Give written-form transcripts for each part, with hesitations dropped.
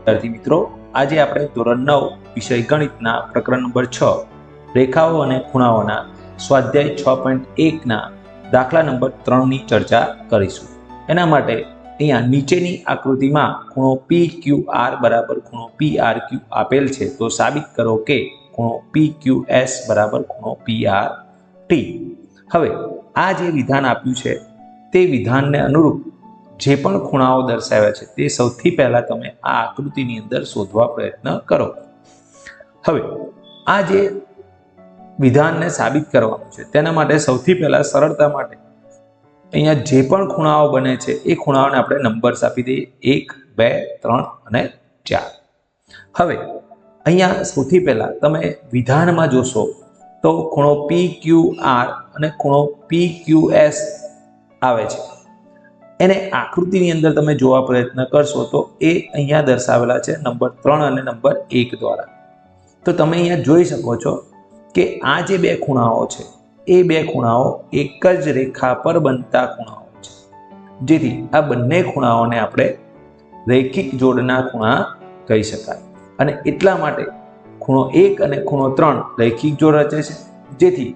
વિદ્યાર્થી મિત્રો, આજે આપણે ધોરણ 9 વિષય ગણિતના પ્રકરણ નંબર 6 રેખાઓ અને ખૂણાઓના સ્વાધ્યાય 6.1 ના દાખલા નંબર 3 ની ચર્ચા કરીશું। એના માટે અહીંયા નીચેની આકૃતિમાં ખૂણો PQR બરાબર ખૂણો PRQ આપેલ છે, તો સાબિત કરો કે ખૂણો PQS બરાબર ખૂણો PRT। હવે આ જે વિધાન આપ્યું છે તે વિધાનને અનુરૂપ જે પણ ખૂણાઓ દર્શાવ્યા છે તે સૌથી પહેલા તમે આ આકૃતિની અંદર શોધવા પ્રયત્ન કરો। હવે આ જે વિધાનને સાબિત કરવાનું છે તેના માટે સૌથી પહેલા સરળતા માટે અહીંયા જે પણ ખૂણાઓ બને છે એ ખૂણાઓને આપણે નંબર્સ આપી દઈએ 1, 2, 3 અને 4। હવે અહીંયા સૌથી પહેલા તમે વિધાનમાં જોશો તો ખૂણો PQR અને ખૂણો PQS આવે છે। એને આકૃતિની અંદર તમે જોવા પ્રયત્ન કરશો તો એ અહીંયા દર્શાવેલા છે નંબર 3 અને નંબર 1 દ્વારા। તો તમે અહીંયા જોઈ શકો છો કે આ જે બે ખૂણાઓ છે એ બે ખૂણાઓ એક જ રેખા પર બનતા ખૂણાઓ છે, જેથી આ બંને ખૂણાઓને આપણે રૈખિક જોડના ખૂણા કહી શકાય। અને એટલા માટે ખૂણો 1 અને ખૂણો 3 રૈખિક જોડ રચે છે, જેથી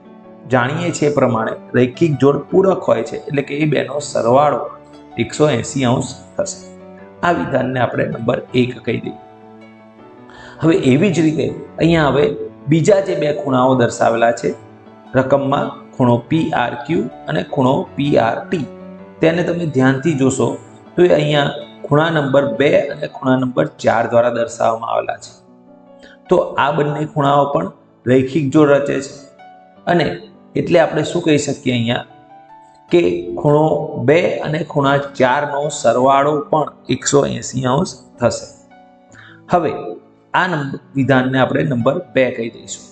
જાણીએ છીએ પ્રમાણે રૈખિક જોડ પૂરક હોય છે, એટલે કે એ બેનો સરવાળો 180 અંશ થશે। આ વિધાનને આપણે નંબર 1 કહી દઈએ। હવે એવી જ રીતે અહીંયા હવે બીજા જે બે ખૂણાઓ દર્શાવેલા છે રકમમાં ખૂણો PRQ અને ખૂણો PRT, તેને તમે ધ્યાનથી જોશો તો એ અહીંયા ખૂણા નંબર 2 અને ખૂણા નંબર 4 દ્વારા દર્શાવવામાં આવેલા છે। તો આ બંને ખૂણાઓ પણ રૈખિક જોડ રચે છે, અને એટલે આપણે શું કહી શકીએ અહીંયા કે ખૂણો 2 અને ખૂણા 4 નો સરવાળો પણ 180 અંશ થશે। હવે આ વિધાનને આપણે નંબર 2 કહી દઈશું।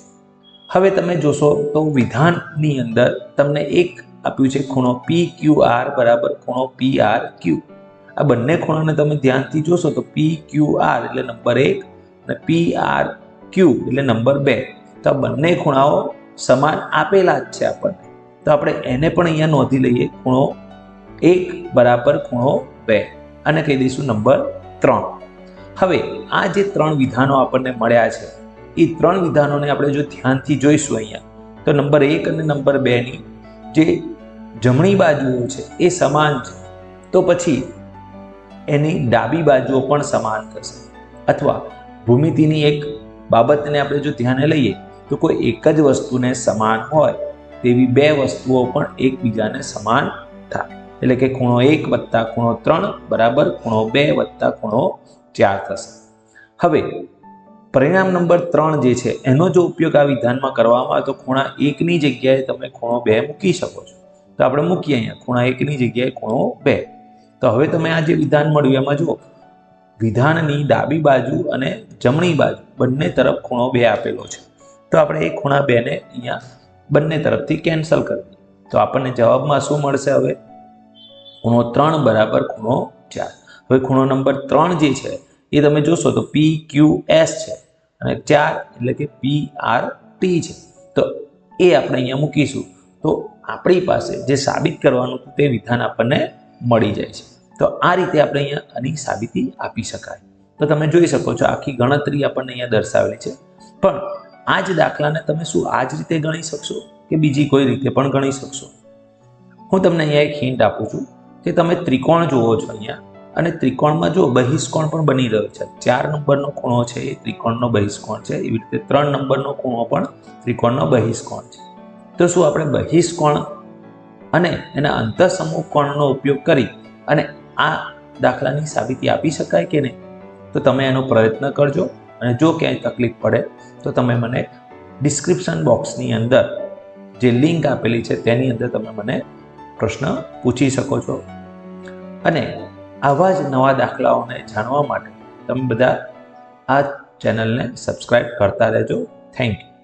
હવે તમે જોશો તો વિધાનની અંદર તમને એક આપ્યું છે ખૂણો PQR બરાબર ખૂણો PRQ। આ બંને ખૂણાને તમે ધ્યાનથી જોશો તો PQR એટલે નંબર 1 અને PRQ એટલે નંબર 2, તો આ બંને ખૂણાઓ સમાન આપેલા જ છે આપણને, તો આપણે એને પણ અહીંયા નોંધી લઈએ ખૂણો 1 બરાબર ખૂણો 2 અને કહી દઈશું નંબર 3। હવે આ જે 3 વિધાનો આપણને મળ્યા છે એ 3 વિધાનોને આપણે જો ધ્યાનથી જોઈશું અહીંયા તો નંબર 1 અને નંબર 2 ની જે જમણી બાજુઓ છે એ સમાન છે, તો પછી એની ડાબી બાજુઓ પણ સમાન થશે। અથવા ભૂમિતિની એક બાબતને આપણે જો ધ્યાને લઈએ તો કોઈ એક જ વસ્તુને સમાન હોય તેવી બે વસ્તુઓ પણ એકબીજાને સમાન થાય, એટલે કે ખૂણો 1 વત્તા ખૂણો 3 બરાબર ખૂણો 2 વત્તા ખૂણો 4 થશે। હવે પરિણામ નંબર 3 જે છે એનો જો ઉપયોગ આ વિધાનમાં કરવામાં આવે તો ખૂણા 1 ની જગ્યાએ તમે ખૂણો 2 મૂકી શકો છો, તો આપણે મૂકીએ અહીંયા ખૂણા 1 ની જગ્યાએ ખૂણો 2। તો હવે તમે આ જે વિધાન મળ્યું એમાં જુઓ, વિધાનની ડાબી બાજુ અને જમણી બાજુ બંને તરફ ખૂણો 2 આપેલો છે, તો આપણે એ ખૂણા 2 ને અહીંયા બંને તરફથી કેન્સલ કરી દઈએ, તો આપણને જવાબમાં શું મળશે? હવે ખૂણો 3 બરાબર ખૂણો 4। હવે ખૂણો નંબર 3 જે છે એ તમે જોશો તો PQS છે અને 4 એટલે કે PRT છે, તો એ આપણે અહીંયા મૂકીશું તો આપણી પાસે જે સાબિત કરવાનું હતું તે વિધાન આપણને મળી જાય છે। તો આ રીતે આપણે અહીંયા આની સાબિતી આપી શકાય। તો તમે જોઈ શકો છો આખી ગણતરી આપણને અહીંયા દર્શાવેલી છે, પણ આ જ દાખલાને તમે શું આ જ રીતે ગણી શકશો કે બીજી કોઈ રીતે પણ ગણી શકશો? હું તમને અહીંયા એક હિન્ટ આપું છું કે તમે ત્રિકોણ જુઓ છો અહીંયા, અને ત્રિકોણમાં જો બહિષ્કોણ પણ બની રહ્યો છે। 4 નંબરનો ખૂણો છે એ ત્રિકોણનો બહિષ્કોણ છે, એવી રીતે 3 નંબરનો ખૂણો પણ ત્રિકોણનો બહિષ્કોણ છે। તો શું આપણે બહિષ્કોણ અને એના અંતઃસમૂહ કોણનો ઉપયોગ કરી અને આ દાખલાની સાબિતી આપી શકાય કે નહીં? તો તમે એનો પ્રયત્ન કરજો, અને જો ક્યાંય તકલીફ પડે તો તમે મને ડિસ્ક્રિપ્શન બોક્સની અંદર જે લિંક આપેલી છે તેની અંદર તમે મને પ્રશ્ન પૂછી શકો છો। અને આવા જ નવા દાખલાઓને જાણવા માટે તમે બધા આ ચેનલને સબસ્ક્રાઇબ કરતા રહેજો। Thank you.